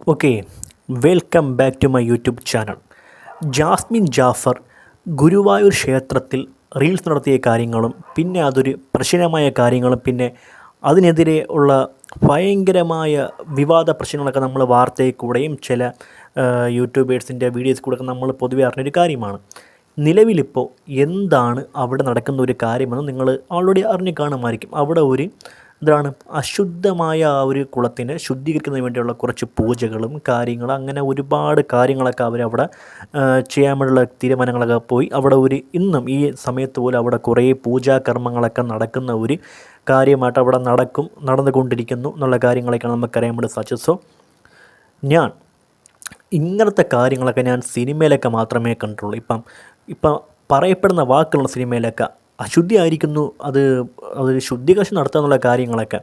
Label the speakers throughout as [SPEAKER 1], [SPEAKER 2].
[SPEAKER 1] Okay, welcome back to my YouTube channel. Jasmine Jafar Guruvayur ക്ഷേത്രത്തിൽ reels നടത്തിയ കാര്യങ്ങളും പിന്നെ അതൊരു പ്രശ്നമായ കാര്യങ്ങളും പിന്നെ അതിനെതിരെ ഉള്ള ഭയങ്കരമായ വിവാദ പ്രശ്നങ്ങളൊക്കെ നമ്മൾ വാർത്തയിൽ കൂടെയും ചില യൂട്യൂബേഴ്സിൻ്റെ വീഡിയോസ് കൂടെയൊക്കെ നമ്മൾ പൊതുവെ അറിഞ്ഞൊരു കാര്യമാണ്. നിലവിലിപ്പോൾ എന്താണ് അവിടെ നടക്കുന്ന ഒരു കാര്യമെന്ന് നിങ്ങൾ ഓൾറെഡി അറിഞ്ഞു കാണുമായിരിക്കും. അവിടെ ഒരു ഇതാണ് അശുദ്ധമായ ആ ഒരു കുളത്തിനെ ശുദ്ധീകരിക്കുന്നതിന് വേണ്ടിയുള്ള കുറച്ച് പൂജകളും കാര്യങ്ങളും അങ്ങനെ ഒരുപാട് കാര്യങ്ങളൊക്കെ അവരവിടെ ചെയ്യാൻ വേണ്ടിയുള്ള തീരുമാനങ്ങളൊക്കെ പോയി അവിടെ ഒരു ഇന്നും ഈ സമയത്ത് പോലും അവിടെ കുറേ പൂജാകർമ്മങ്ങളൊക്കെ നടക്കുന്ന ഒരു കാര്യമായിട്ട് അവിടെ നടന്നുകൊണ്ടിരിക്കുന്നു എന്നുള്ള കാര്യങ്ങളൊക്കെയാണ് നമുക്കറിയാൻ വേണ്ടി സാധിച്ചത്. സോ ഞാൻ ഇങ്ങനത്തെ കാര്യങ്ങളൊക്കെ ഞാൻ സിനിമയിലൊക്കെ മാത്രമേ കണ്ടിട്ടുള്ളൂ. ഇപ്പം പറയപ്പെടുന്ന വാക്കുള്ള സിനിമയിലൊക്കെ അശുദ്ധി ആയിരിക്കുന്നു, അതൊരു ശുദ്ധീകരണം നടത്തുക എന്നുള്ള കാര്യങ്ങളൊക്കെ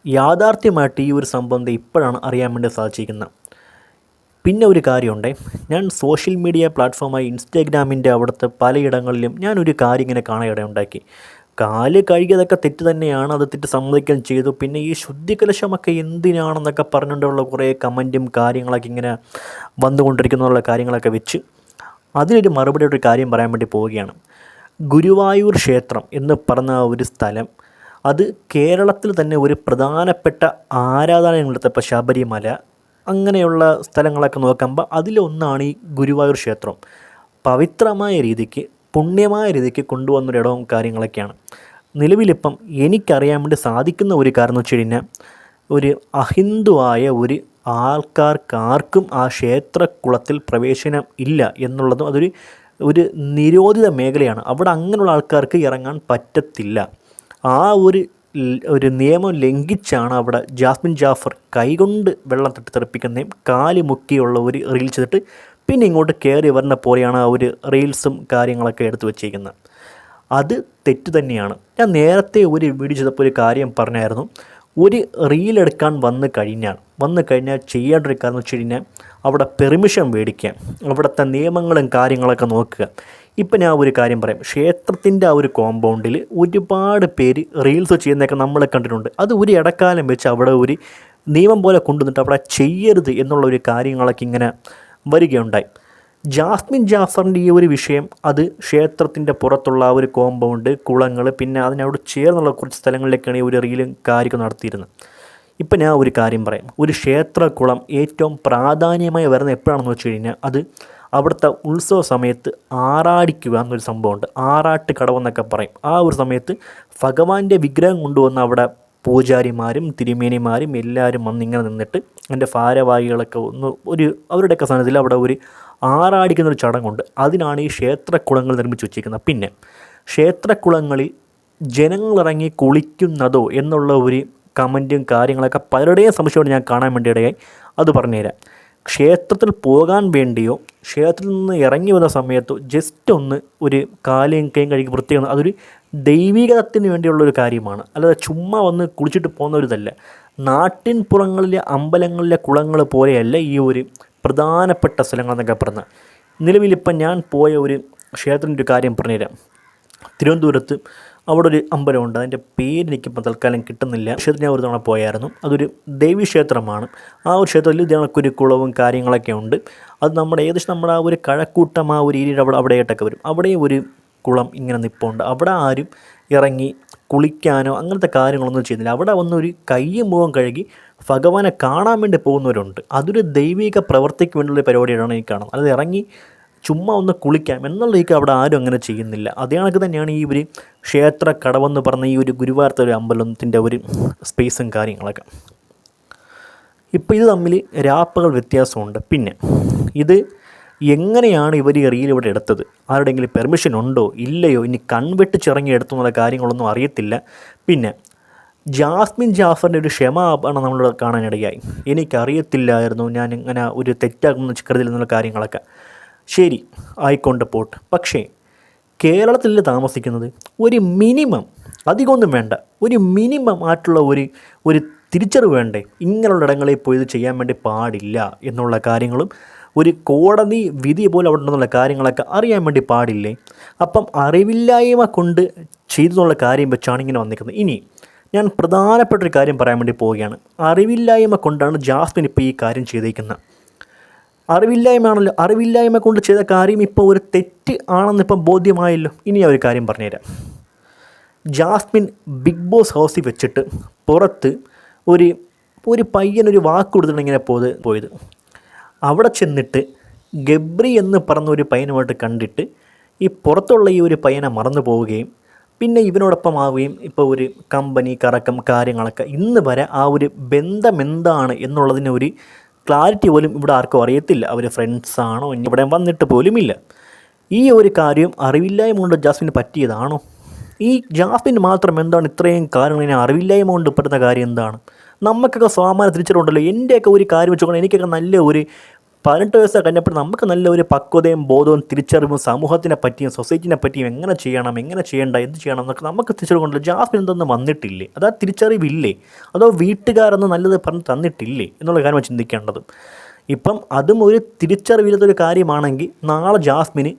[SPEAKER 1] യാഥാർത്ഥ്യമായിട്ട് ഈ ഒരു സംഭവം ഇപ്പോഴാണ് അറിയാൻ വേണ്ടി സാധിച്ചിരിക്കുന്നത്. പിന്നെ ഒരു കാര്യമുണ്ട്, ഞാൻ സോഷ്യൽ മീഡിയ പ്ലാറ്റ്ഫോമായ ഇൻസ്റ്റാഗ്രാമിൻ്റെ അവിടുത്തെ പലയിടങ്ങളിലും ഞാനൊരു കാര്യം ഇങ്ങനെ കാണാൻ ഇടയുണ്ടാക്കി. കാല് കഴുകിയതൊക്കെ തെറ്റ് തന്നെയാണ്, അത് തെറ്റ് സമ്മതിക്കുകയും ചെയ്തു. പിന്നെ ഈ ശുദ്ധികലശമൊക്കെ എന്തിനാണെന്നൊക്കെ പറഞ്ഞുകൊണ്ടുള്ള കുറേ കമൻറ്റും കാര്യങ്ങളൊക്കെ ഇങ്ങനെ വന്നുകൊണ്ടിരിക്കുന്നുള്ള കാര്യങ്ങളൊക്കെ വെച്ച് അതിനൊരു മറുപടി ഒരു കാര്യം പറയാൻ വേണ്ടി പോവുകയാണ്. ഗുരുവായൂർ ക്ഷേത്രം എന്ന് പറഞ്ഞ ഒരു സ്ഥലം, അത് കേരളത്തിൽ തന്നെ ഒരു പ്രധാനപ്പെട്ട ആരാധനാലയങ്ങളുടെ ഇപ്പോൾ ശബരിമല അങ്ങനെയുള്ള സ്ഥലങ്ങളൊക്കെ നോക്കുമ്പോൾ അതിലൊന്നാണ് ഈ ഗുരുവായൂർ ക്ഷേത്രം. പവിത്രമായ രീതിക്ക് പുണ്യമായ രീതിക്ക് കൊണ്ടുവന്നൊരിടവും കാര്യങ്ങളൊക്കെയാണ്. നിലവിലിപ്പം എനിക്കറിയാൻ വേണ്ടി സാധിക്കുന്ന ഒരു കാരണം എന്ന് വെച്ച് കഴിഞ്ഞാൽ, ഒരു അഹിന്ദുവായ ഒരു ആൾക്കാർക്കാർക്കും ആ ക്ഷേത്രക്കുളത്തിൽ പ്രവേശനം ഇല്ല എന്നുള്ളതും ഒരു നിരോധിത മേഖലയാണ്. അവിടെ അങ്ങനെയുള്ള ആൾക്കാർക്ക് ഇറങ്ങാൻ പറ്റത്തില്ല. ആ ഒരു നിയമം ലംഘിച്ചാണ് അവിടെ ജാസ്മിൻ ജാഫർ കൈകൊണ്ട് വെള്ളം തെറിപ്പിക്കുന്നതും കാല് മുക്കിയുള്ള ഒരു റീൽ ചെയ്തിട്ട് പിന്നെ ഇങ്ങോട്ട് കയറി വരുന്ന പോലെയാണ് ആ ഒരു റീൽസും കാര്യങ്ങളൊക്കെ എടുത്തു വച്ചിരിക്കുന്നത്. അത് തെറ്റ് തന്നെയാണ്. ഞാൻ നേരത്തെ ഒരു വീഡിയോ ചെയ്തപ്പോൾ ഒരു കാര്യം പറഞ്ഞായിരുന്നു, ഒരു റീലെടുക്കാൻ വന്നു കഴിഞ്ഞാൽ ചെയ്യേണ്ട ഒരു കാര്യം എന്ന് വെച്ച് കഴിഞ്ഞാൽ അവിടെ പെർമിഷൻ മേടിക്കുക, അവിടുത്തെ നിയമങ്ങളും കാര്യങ്ങളൊക്കെ നോക്കുക. ഇപ്പം ഞാൻ ഒരു കാര്യം പറയാം, ക്ഷേത്രത്തിൻ്റെ ആ ഒരു കോമ്പൗണ്ടിൽ ഒരുപാട് പേര് റീൽസ് ചെയ്യുന്നതൊക്കെ നമ്മൾ കണ്ടിട്ടുണ്ട്. അത് ഒരു ഇടക്കാലം വെച്ച് അവിടെ ഒരു നിയമം പോലെ കൊണ്ടുവന്നിട്ട് അവിടെ ചെയ്യരുത് എന്നുള്ള ഒരു കാര്യങ്ങളൊക്കെ ഇങ്ങനെ വരികയുണ്ടായി. ജാസ്മിൻ ജാഫറിൻ്റെ ഈ ഒരു വിഷയം, അത് ക്ഷേത്രത്തിൻ്റെ പുറത്തുള്ള ആ ഒരു കോമ്പൗണ്ട്, കുളങ്ങൾ, പിന്നെ അതിനോട് ചേർന്നുള്ള കുറച്ച് സ്ഥലങ്ങളിലേക്കാണ് ഈ ഒരു റീലും കാര്യമൊക്കെ നടത്തിയിരുന്നത്. ഇപ്പം ഞാൻ ഒരു കാര്യം പറയാം, ഒരു ക്ഷേത്രക്കുളം ഏറ്റവും പ്രാധാന്യമായി വരുന്നത് എപ്പോഴാണെന്ന് വെച്ച് കഴിഞ്ഞാൽ, അത് അവിടുത്തെ ഉത്സവ സമയത്ത് ആറാടിക്കുക എന്നൊരു സംഭവമുണ്ട്. ആറാട്ട് കടവെന്നൊക്കെ പറയും. ആ ഒരു സമയത്ത് ഭഗവാന്റെ വിഗ്രഹം കൊണ്ടുവന്ന് അവിടെ പൂജാരിമാരും തിരുമേനിമാരും എല്ലാവരും വന്നിങ്ങനെ നിന്നിട്ട് എൻ്റെ ഭാരവാഹികളൊക്കെ അവരുടെയൊക്കെ സ്ഥാനത്തിൽ അവിടെ ഒരു ആറാടിക്കുന്നൊരു ചടങ്ങുണ്ട്. അതിനാണ് ഈ ക്ഷേത്രക്കുളങ്ങൾ നിർമ്മിച്ച് വച്ചിരിക്കുന്നത്. പിന്നെ ക്ഷേത്രക്കുളങ്ങളിൽ ജനങ്ങളിറങ്ങി കുളിക്കുന്നതോ എന്നുള്ള ഒരു കമൻറ്റും കാര്യങ്ങളൊക്കെ പലരുടെയും സംശയമാണ് ഞാൻ കാണാൻ വേണ്ടിയിടയായി. അത് പറഞ്ഞുതരാം. ക്ഷേത്രത്തിൽ പോകാൻ വേണ്ടിയോ ക്ഷേത്രത്തിൽ നിന്ന് ഇറങ്ങി വന്ന സമയത്തോ ജസ്റ്റ് ഒന്ന് ഒരു കാലും കൈയും കഴുകി വൃത്തിയാകുന്ന അതൊരു ദൈവികതത്തിന് വേണ്ടിയുള്ളൊരു കാര്യമാണ്, അല്ലാതെ ചുമ്മാ വന്ന് കുളിച്ചിട്ട് പോകുന്നൊരിതല്ല. നാട്ടിൻ പുറങ്ങളിലെ അമ്പലങ്ങളിലെ കുളങ്ങൾ പോലെയല്ല ഈ ഒരു പ്രധാനപ്പെട്ട സ്ഥലങ്ങളെന്നൊക്കെ പറഞ്ഞാൽ. നിലവിലിപ്പം ഞാൻ പോയ ഒരു ക്ഷേത്രത്തിൻ്റെ ഒരു കാര്യം പറഞ്ഞുതരാം. തിരുവനന്തപുരത്ത് അവിടെ ഒരു അമ്പലമുണ്ട്, അതിൻ്റെ പേര് എനിക്കിപ്പോൾ തൽക്കാലം കിട്ടുന്നില്ല. ക്ഷേത്രത്തിൽ ഞാൻ ഒരു തവണ പോയായിരുന്നു. അതൊരു ദേവീക്ഷേത്രമാണ്. ആ ഒരു ക്ഷേത്രത്തിൽ ഇതിനൊരു കുളവും കാര്യങ്ങളൊക്കെ ഉണ്ട്. അത് ഏകദേശം നമ്മുടെ ആ ഒരു കഴക്കൂട്ടം ആ ഒരു ഏരിയയുടെ അവിടെയായിട്ടൊക്കെ വരും. അവിടെയും ഒരു കുളം ഇങ്ങനെ നിൽപ്പുണ്ട്. അവിടെ ആരും ഇറങ്ങി കുളിക്കാനോ അങ്ങനത്തെ കാര്യങ്ങളൊന്നും ചെയ്യുന്നില്ല. അവിടെ വന്നൊരു കയ്യും മുഖം കഴുകി ഭഗവാനെ കാണാൻ വേണ്ടി പോകുന്നവരുണ്ട്. അതൊരു ദൈവിക പ്രവൃത്തിക്ക് വേണ്ടിയുള്ള പരിപാടിയാണ് ഈ കാണുന്നത്. അത് ഇറങ്ങി ചുമ്മാ ഒന്ന് കുളിക്കാം എന്നുള്ള അവിടെ ആരും അങ്ങനെ ചെയ്യുന്നില്ല. അതേ കണക്ക് തന്നെയാണ് ഈ ഒരു ക്ഷേത്ര കടവെന്ന് പറഞ്ഞ ഈ ഒരു ഗുരുവായൂരത്തെ ഒരു അമ്പലത്തിൻ്റെ ഒരു സ്പേസും കാര്യങ്ങളൊക്കെ. ഇപ്പോൾ ഇത് തമ്മിൽ രാപ്പകൾ വ്യത്യാസമുണ്ട്. പിന്നെ ഇത് എങ്ങനെയാണ് ഇവർ ഈ റീൽ ഇവിടെ എടുത്തത്, ആരുടെയെങ്കിലും പെർമിഷൻ ഉണ്ടോ ഇല്ലയോ, ഇനി കൺവെട്ടിച്ചിറങ്ങി എടുത്തു എന്നുള്ള കാര്യങ്ങളൊന്നും അറിയത്തില്ല. പിന്നെ ജാസ്മിൻ ജാഫറിൻ്റെ ഒരു ക്ഷമയാണ് നമ്മൾ കാണാനിടയായി. എനിക്കറിയത്തില്ലായിരുന്നു ഞാൻ ഇങ്ങനെ ഒരു തെറ്റാകുന്ന കരുതില്ലെന്നുള്ള കാര്യങ്ങളൊക്കെ. ശരി, ആയിക്കൊണ്ട് പോട്ട്. പക്ഷേ കേരളത്തിൽ താമസിക്കുന്നത് ഒരു മിനിമം, അധികമൊന്നും വേണ്ട, ഒരു മിനിമം ആയിട്ടുള്ള ഒരു തിരിച്ചറിവ് വേണ്ടേ? ഇങ്ങനെയുള്ള ഇടങ്ങളിൽ പോയി ഇത് ചെയ്യാൻ വേണ്ടി പാടില്ല എന്നുള്ള കാര്യങ്ങളും ഒരു കോടതി വിധി പോലെ അവിടെ ഉണ്ടെന്നുള്ള കാര്യങ്ങളൊക്കെ അറിയാൻ വേണ്ടി പാടില്ലേ? അപ്പം അറിവില്ലായ്മ കൊണ്ട് ചെയ്തെന്നുള്ള കാര്യം വെച്ചാണ് ഇങ്ങനെ വന്നിരിക്കുന്നത്. ഇനി ഞാൻ പ്രധാനപ്പെട്ടൊരു കാര്യം പറയാൻ വേണ്ടി പോവുകയാണ്. അറിവില്ലായ്മ കൊണ്ടാണ് ജാസ്മിൻ ഇപ്പോൾ ഈ കാര്യം ചെയ്തേക്കുന്നത്. അറിവില്ലായ്മ കൊണ്ട് ചെയ്ത കാര്യം ഇപ്പോൾ ഒരു തെറ്റ് ആണെന്ന് ഇപ്പം ബോധ്യമായല്ലോ. ഇനി ഒരു കാര്യം പറഞ്ഞുതരാം. ജാസ്മിൻ ബിഗ് ബോസ് ഹൗസിൽ വെച്ചിട്ട് പുറത്ത് ഒരു പയ്യനൊരു വാക്ക് കൊടുത്തിട്ടാണ് ഇങ്ങനെ പോയത്. അവിടെ ചെന്നിട്ട് ഗബ്രി എന്ന് പറഞ്ഞ ഒരു പയ്യനുമായിട്ട് കണ്ടിട്ട് ഈ പുറത്തുള്ള ഈ ഒരു പയ്യനെ മറന്നു പോവുകയും പിന്നെ ഇവനോടൊപ്പം ആവുകയും ഇപ്പോൾ ഒരു കമ്പനി കറക്കം കാര്യങ്ങളൊക്കെ ഇന്ന് വരെ ആ ഒരു ബന്ധം എന്താണ് എന്നുള്ളതിന് ഒരു ക്ലാരിറ്റി പോലും ഇവിടെ ആർക്കും അറിയത്തില്ല. അവർ ഫ്രണ്ട്സാണോ ഇനി ഇവിടെ വന്നിട്ട് പോലുമില്ല. ഈ ഒരു കാര്യം അറിവില്ലായ്മ കൊണ്ട് ജാസ്മിന് പറ്റിയതാണോ? ഈ ജാസ്മിന് മാത്രം എന്താണ് ഇത്രയും കാര്യങ്ങൾ ഇനി അറിവില്ലായ്മ കൊണ്ട് പെടുന്ന കാര്യം എന്താണ്? നമുക്കൊക്കെ സാമാന്യ തിരിച്ചറിവുണ്ടല്ലോ. എൻ്റെയൊക്കെ ഒരു കാര്യം വെച്ചുകൊണ്ട് എനിക്കൊക്കെ നല്ല ഒരു 18 വയസ്സ് കഴിഞ്ഞപ്പോൾ നമുക്ക് നല്ല ഒരു പക്വതയും ബോധവും തിരിച്ചറിവും സമൂഹത്തിനെ പറ്റിയും സൊസൈറ്റിനെ പറ്റിയും എങ്ങനെ ചെയ്യണം എങ്ങനെ ചെയ്യേണ്ട എന്ത് ചെയ്യണം എന്നൊക്കെ നമുക്ക് തിരിച്ചറിവുണ്ടല്ലോ. ജാസ്മിൻ എന്തൊന്നും വന്നിട്ടില്ലേ? അതാ തിരിച്ചറിവില്ലേ? അതോ വീട്ടുകാരൊന്നും നല്ലത് പറഞ്ഞ് തന്നിട്ടില്ലേ എന്നുള്ള കാര്യം ചിന്തിക്കേണ്ടത്. ഇപ്പം അതും ഒരു തിരിച്ചറിവില്ലാത്തൊരു കാര്യമാണെങ്കിൽ നാളെ ജാസ്മിന്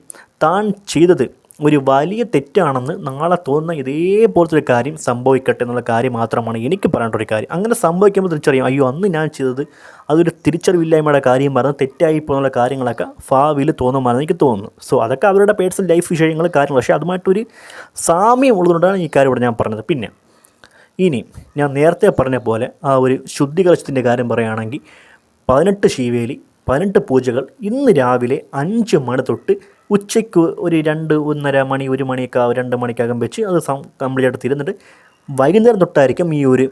[SPEAKER 1] താൻ ചെയ്തത് ഒരു വലിയ തെറ്റാണെന്ന് നാളെ തോന്നുന്ന ഇതേപോലത്തെ ഒരു കാര്യം സംഭവിക്കട്ടെ എന്നുള്ള കാര്യം മാത്രമാണ് എനിക്ക് പറയേണ്ട ഒരു കാര്യം. അങ്ങനെ സംഭവിക്കുമ്പോൾ തിരിച്ചറിയാം, അയ്യോ അന്ന് ഞാൻ ചെയ്തത് അതൊരു തിരിച്ചറിവില്ലായ്മയുടെ കാര്യം പറഞ്ഞ് തെറ്റായി പോകുന്ന കാര്യങ്ങളൊക്കെ ഭാവിയിൽ തോന്നുമാണെന്ന് എനിക്ക് തോന്നുന്നു. സോ അതൊക്കെ അവരുടെ പേഴ്സണൽ ലൈഫ് വിഷയങ്ങൾ കാര്യങ്ങൾ, പക്ഷേ അതുമായിട്ടൊരു സാമ്യം ഉള്ളതുകൊണ്ടാണ് ഈ കാര്യം ഇവിടെ ഞാൻ പറഞ്ഞത്. പിന്നെ ഇനി ഞാൻ നേരത്തെ പറഞ്ഞ പോലെ ആ ഒരു ശുദ്ധികലശത്തിൻ്റെ കാര്യം പറയുകയാണെങ്കിൽ 18 ശീവേലി 18 പൂജകൾ ഇന്ന് രാവിലെ 5 മണി തൊട്ട് ഉച്ചയ്ക്ക് ഒരു 1:30 മണി 1 മണിയൊക്കെ 2 മണിക്കകം വെച്ച് അത് കംപ്ലീറ്റ് ആയിട്ട് തീരുന്നിട്ട് വൈകുന്നേരം തൊട്ടായിരിക്കും ഈ ഒരു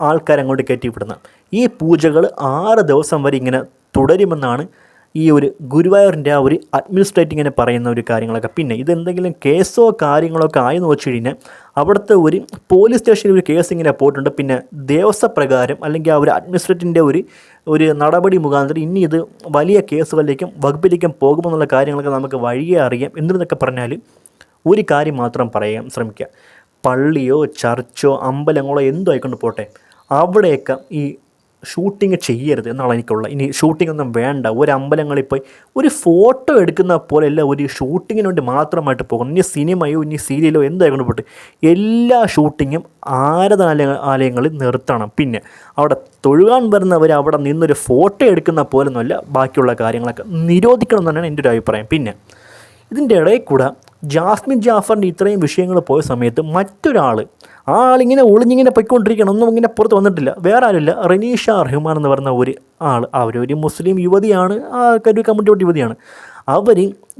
[SPEAKER 1] ആൾക്കാരങ്ങോട്ട് കയറ്റിവിടുന്നത്. ഈ പൂജകൾ 6 ദിവസം വരെ ഇങ്ങനെ തുടരുമെന്നാണ് ഈ ഒരു ഗുരുവായൂരിൻ്റെ ആ ഒരു അഡ്മിനിസ്ട്രേറ്റിങ്ങിനെ പറയുന്ന ഒരു കാര്യങ്ങളൊക്കെ. പിന്നെ ഇതെന്തെങ്കിലും കേസോ കാര്യങ്ങളോ ഒക്കെ ആയെന്ന് വെച്ച് കഴിഞ്ഞാൽ അവിടുത്തെ ഒരു പോലീസ് സ്റ്റേഷനിൽ ഒരു കേസ് ഇങ്ങനെ പോയിട്ടുണ്ട്. പിന്നെ ദേവസ്വപ്രകാരം അല്ലെങ്കിൽ ആ ഒരു അഡ്മിനിസ്ട്രേറ്റിൻ്റെ ഒരു നടപടി മുഖാന്തരം ഇനി ഇത് വലിയ കേസുകളിലേക്കും വകുപ്പിലേക്കും പോകുമെന്നുള്ള കാര്യങ്ങളൊക്കെ നമുക്ക് വഴിയെ അറിയാം. എന്തെന്നൊക്കെ പറഞ്ഞാൽ ഒരു കാര്യം മാത്രം പറയാൻ ശ്രമിക്കുക. പള്ളിയോ ചർച്ചോ അമ്പലങ്ങളോ എന്തോ ആയിക്കൊണ്ട് പോട്ടെ, അവിടെയൊക്കെ ഈ ഷൂട്ടിങ് ചെയ്യരുത് എന്നാണ് എനിക്കുള്ള. ഇനി ഷൂട്ടിംഗ് ഒന്നും വേണ്ട. ഒരു അമ്പലങ്ങളിൽ പോയി ഒരു ഫോട്ടോ എടുക്കുന്ന പോലെയല്ല ഒരു ഷൂട്ടിങ്ങിന് വേണ്ടി മാത്രമായിട്ട് പോകും. ഇനി സിനിമയോ ഇനി സീരിയലോ എന്തായിക്കൊണ്ട് പോട്ടെ, എല്ലാ ഷൂട്ടിങ്ങും ആരാധനാലയങ്ങളിൽ നിർത്തണം. പിന്നെ അവിടെ തൊഴുകാൻ വരുന്നവർ അവിടെ നിന്നൊരു ഫോട്ടോ എടുക്കുന്ന പോലൊന്നുമല്ല ബാക്കിയുള്ള കാര്യങ്ങളൊക്കെ നിരോധിക്കണം എന്നാണ് എൻ്റെ ഒരു അഭിപ്രായം. പിന്നെ ഇതിൻ്റെ ഇടയിൽ കൂടെ ജാസ്മിൻ ജാഫറിൻ്റെ ഇത്രയും വിഷയങ്ങൾ പോയ സമയത്ത് മറ്റൊരാൾ ആളിങ്ങനെ ഒളിഞ്ഞിങ്ങനെ പൊയ്ക്കൊണ്ടിരിക്കണം, ഒന്നും ഇങ്ങനെ പുറത്ത് വന്നിട്ടില്ല. വേറെ ആരുമില്ല, റനീഷ റഹ്മാൻ എന്ന് പറഞ്ഞ ഒരു ആൾ. അവരൊരു മുസ്ലിം യുവതിയാണ്, ആ ഒരു കമ്മ്യൂണിറ്റി യുവതിയാണ്. അവർ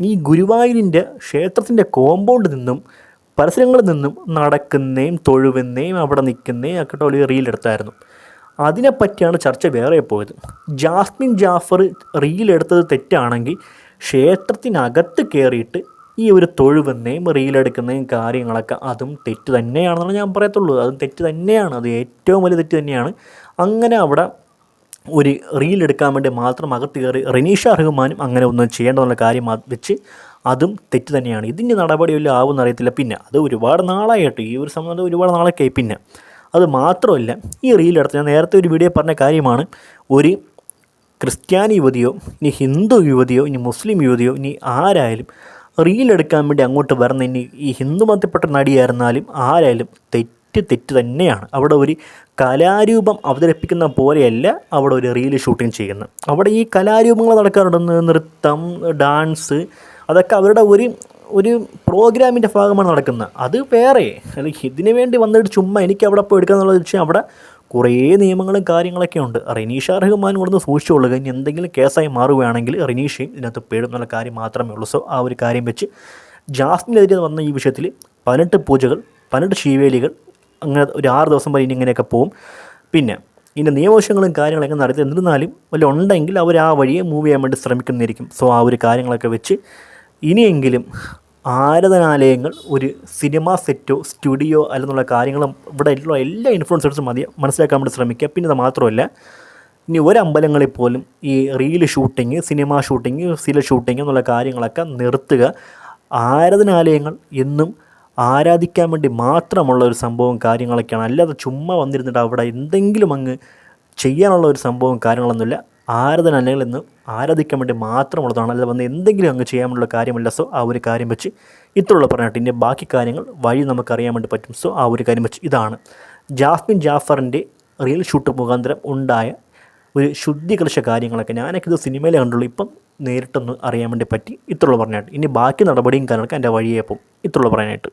[SPEAKER 1] ഈ ഗുരുവായൂരിൻ്റെ ക്ഷേത്രത്തിൻ്റെ കോമ്പൗണ്ടിൽ നിന്നും പരിസരങ്ങളിൽ നിന്നും നടക്കുന്നേയും തൊഴുവുന്നേയും അവിടെ നിൽക്കുന്നേയും ഒക്കെ ഒരു റീലെടുത്തായിരുന്നു. അതിനെപ്പറ്റിയാണ് ചർച്ച വേറെ പോയത്. ജാസ്മിൻ ജാഫർ റീലെടുത്തത് തെറ്റാണെങ്കിൽ ക്ഷേത്രത്തിനകത്ത് കയറിയിട്ട് ഈ ഒരു തൊഴുവെന്നേയും റീലെടുക്കുന്നതും കാര്യങ്ങളൊക്കെ അതും തെറ്റ് തന്നെയാണെന്നാണ് ഞാൻ പറയത്തുള്ളൂ. അതും തെറ്റ് തന്നെയാണ്, അത് ഏറ്റവും വലിയ തെറ്റ് തന്നെയാണ്. അങ്ങനെ അവിടെ ഒരു റീലെടുക്കാൻ വേണ്ടി മാത്രം അകത്ത് കയറി റനീഷ റഹ്മാനും അങ്ങനെ ഒന്നും ചെയ്യേണ്ടതെന്നുള്ള കാര്യം വെച്ച് അതും തെറ്റ് തന്നെയാണ്. ഇതിൻ്റെ നടപടിയെല്ലാം ആവുമെന്ന് അറിയത്തില്ല. പിന്നെ അത് ഒരുപാട് നാളായിട്ട് ഈ ഒരു സംബന്ധം ഒരുപാട് നാളൊക്കെ. പിന്നെ അത് മാത്രമല്ല, ഈ റീലെടുത്ത് ഞാൻ നേരത്തെ ഒരു വീഡിയോ പറഞ്ഞ കാര്യമാണ്, ഒരു ക്രിസ്ത്യാനി യുവതിയോ ഇനി ഹിന്ദു യുവതിയോ ഇനി മുസ്ലിം യുവതിയോ ഇനി ആരായാലും റീലെടുക്കാൻ വേണ്ടി അങ്ങോട്ട് വരുന്ന, ഇനി ഈ ഹിന്ദു മതത്തിൽപ്പെട്ട നടിയായിരുന്നാലും ആരായാലും തെറ്റ് തന്നെയാണ്. അവിടെ ഒരു കലാരൂപം അവതരിപ്പിക്കുന്ന പോലെയല്ല അവിടെ ഒരു റീൽ ഷൂട്ടിങ് ചെയ്യുന്നത്. അവിടെ ഈ കലാരൂപങ്ങൾ നടക്കാറുണ്ട്, നൃത്തം, ഡാൻസ്, അതൊക്കെ അവരുടെ ഒരു പ്രോഗ്രാമിൻ്റെ ഭാഗമാണ് നടക്കുന്നത്. അത് വേറെ. അല്ലെങ്കിൽ ഇതിനു വേണ്ടി വന്നിട്ട് ചുമ്മാ എനിക്ക് അവിടെ പോയി എടുക്കുക എന്നുള്ളത് വെച്ചാൽ അവിടെ കുറേ നിയമങ്ങളും കാര്യങ്ങളൊക്കെ ഉണ്ട്. റനീഷ റഹ്മാൻ കൊടുന്ന് സൂക്ഷിച്ചുകൊള്ളുക. ഇനി എന്തെങ്കിലും കേസായി മാറുകയാണെങ്കിൽ റനീഷയും ഇതിനകത്ത് പേടും എന്നുള്ള കാര്യം മാത്രമേ ഉള്ളൂ. സോ ആ ഒരു കാര്യം വെച്ച് ജാസ്മിനെതിരെ വന്ന ഈ വിഷയത്തിൽ 18 പൂജകൾ 18 ശീവേലികൾ അങ്ങനെ ഒരു 6 ദിവസം വരെ ഇനി ഇങ്ങനെയൊക്കെ പോവും. പിന്നെ ഇതിൻ്റെ നിയമവശങ്ങളും കാര്യങ്ങളൊക്കെ നടത്തി എന്നിരുന്നാലും വല്ല ഉണ്ടെങ്കിൽ അവർ ആ വഴിയെ മൂവ് ചെയ്യാൻ വേണ്ടി ശ്രമിക്കുന്നതായിരിക്കും. സോ ആ ഒരു കാര്യങ്ങളൊക്കെ വെച്ച് ഇനിയെങ്കിലും ആരാധനാലയങ്ങൾ ഒരു സിനിമ സെറ്റോ സ്റ്റുഡിയോ അല്ലെന്നുള്ള കാര്യങ്ങളും ഇവിടെ ഉള്ള എല്ലാ ഇൻഫ്ലുവൻസേഴ്സും മനസ്സിലാക്കാൻ വേണ്ടി ശ്രമിക്കുക. പിന്നെ അത് മാത്രമല്ല, ഇനി ഒരമ്പലങ്ങളിൽ പോലും ഈ reel shooting, cinema shooting, serial shooting എന്നുള്ള കാര്യങ്ങളൊക്കെ നിർത്തുക. ആരാധനാലയങ്ങൾ എന്നും ആരാധിക്കാൻ വേണ്ടി മാത്രമുള്ള ഒരു സംഭവം കാര്യങ്ങളൊക്കെയാണ്. അല്ലാതെ ചുമ്മാ വന്നിരുന്നിട്ട് അവിടെ എന്തെങ്കിലും അങ്ങ് ചെയ്യാനുള്ള ഒരു സംഭവം കാര്യങ്ങളൊന്നുമില്ല. ആരാധനാലയങ്ങൾ എന്നും ആരാധിക്കാൻ വേണ്ടി മാത്രമുള്ളതാണ്, അല്ലാതെ വന്ന് എന്തെങ്കിലും അങ്ങ് ചെയ്യാനുള്ള കാര്യമല്ല. സോ ആ ഒരു കാര്യം വെച്ച് ഇത്രയുള്ള പറഞ്ഞിട്ട് ഇനി ബാക്കി കാര്യങ്ങൾ വഴി നമുക്കറിയാൻ വേണ്ടി പറ്റും. സോ ആ ഒരു കാര്യം വെച്ച് ഇതാണ് ജാസ്മിൻ ജാഫറിൻ്റെ റിയൽ ഷൂട്ട് മുഖാന്തരം ഉണ്ടായ ഒരു ശുദ്ധീകരിച്ച കാര്യങ്ങളൊക്കെ ഞാനൊക്കെ ഇത് സിനിമയിലേ കണ്ടുള്ളൂ, ഇപ്പം നേരിട്ടൊന്ന് അറിയാൻ വേണ്ടി പറ്റി. ഇത്രയുള്ളൂ പറയാനായിട്ട്. ഇനി ബാക്കി നടപടിയും കാര്യങ്ങളൊക്കെ എൻ്റെ വഴിയെ ഇത്രയുള്ളൂ പറയാനായിട്ട്.